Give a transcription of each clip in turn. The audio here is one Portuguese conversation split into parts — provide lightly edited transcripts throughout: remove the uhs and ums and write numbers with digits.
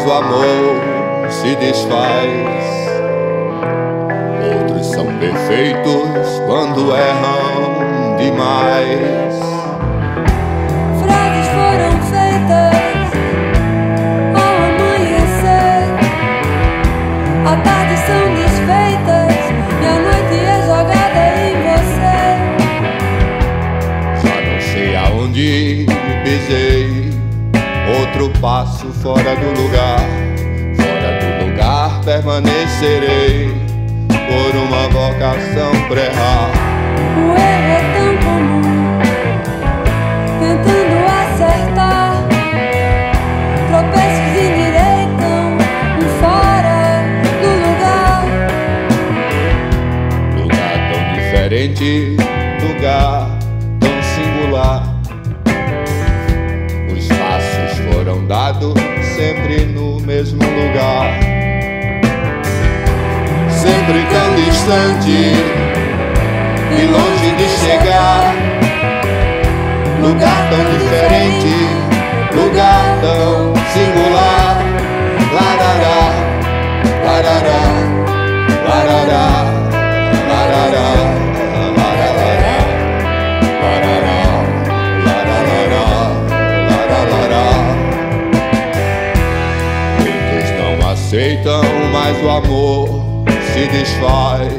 o amor se desfaz. Outros são perfeitos quando erram demais. Frases foram feitas ao amanhecer, à tarde são desfeitas e a noite é jogada em você. Já não sei aonde pisei, outro passo fora do lugar. Fora do lugar permanecerei por uma vocação pra errar. O erro é tão comum, tentando acertar. Tropeços endireitam um fora do lugar. Lugar tão diferente, lugar tão singular. Os passos foram dados sempre no mesmo lugar. Sempre tão distante e longe de chegar. Lugar tão diferente, lugar tão singular. Larará, larará, larará, larará, larará, larará, larará, larará. Muitos não aceitam, mas o amor se desfaz.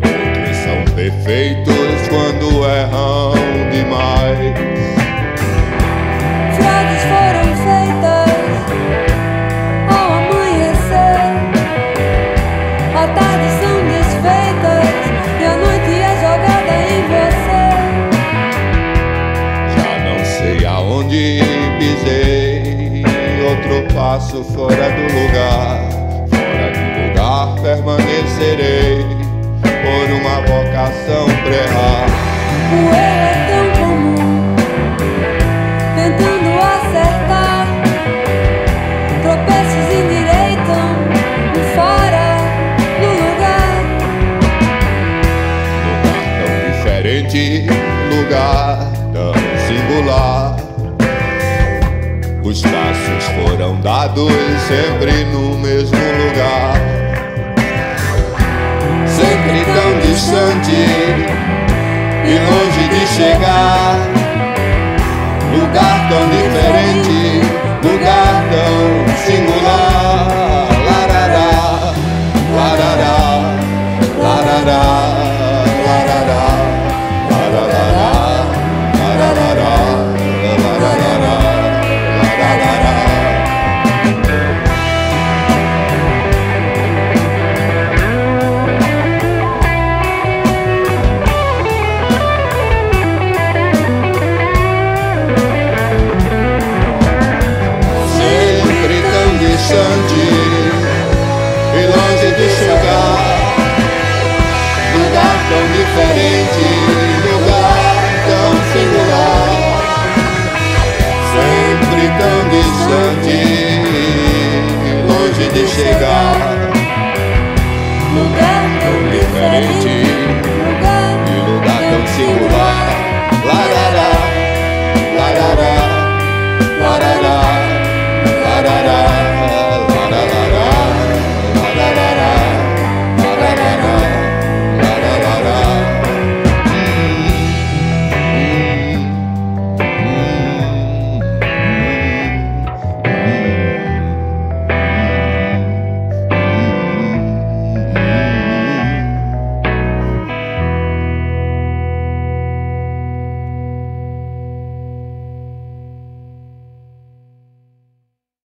Outros são perfeitos quando erram demais. Frases foram feitas ao amanhecer, à tarde são desfeitas e a noite é jogada em você. Já não sei aonde pisei, outro passo fora do lugar. Fora do lugar permanecerei por uma vocação pra errar. O erro é tão comum, tentando acertar. Tropeços endireitam um fora do lugar. Lugar tão diferente, lugar tão singular. Os passos foram dados sempre no mesmo lugar. Sempre tão distante e longe de chegar. Lugar tão diferente, lugar tão singular. Larará, larará, larará, larará, larará, larará, larará. Sempre tão distante e longe de chegar. Lugar tão diferente, lugar tão singular. Sempre tão distante, longe de chegar.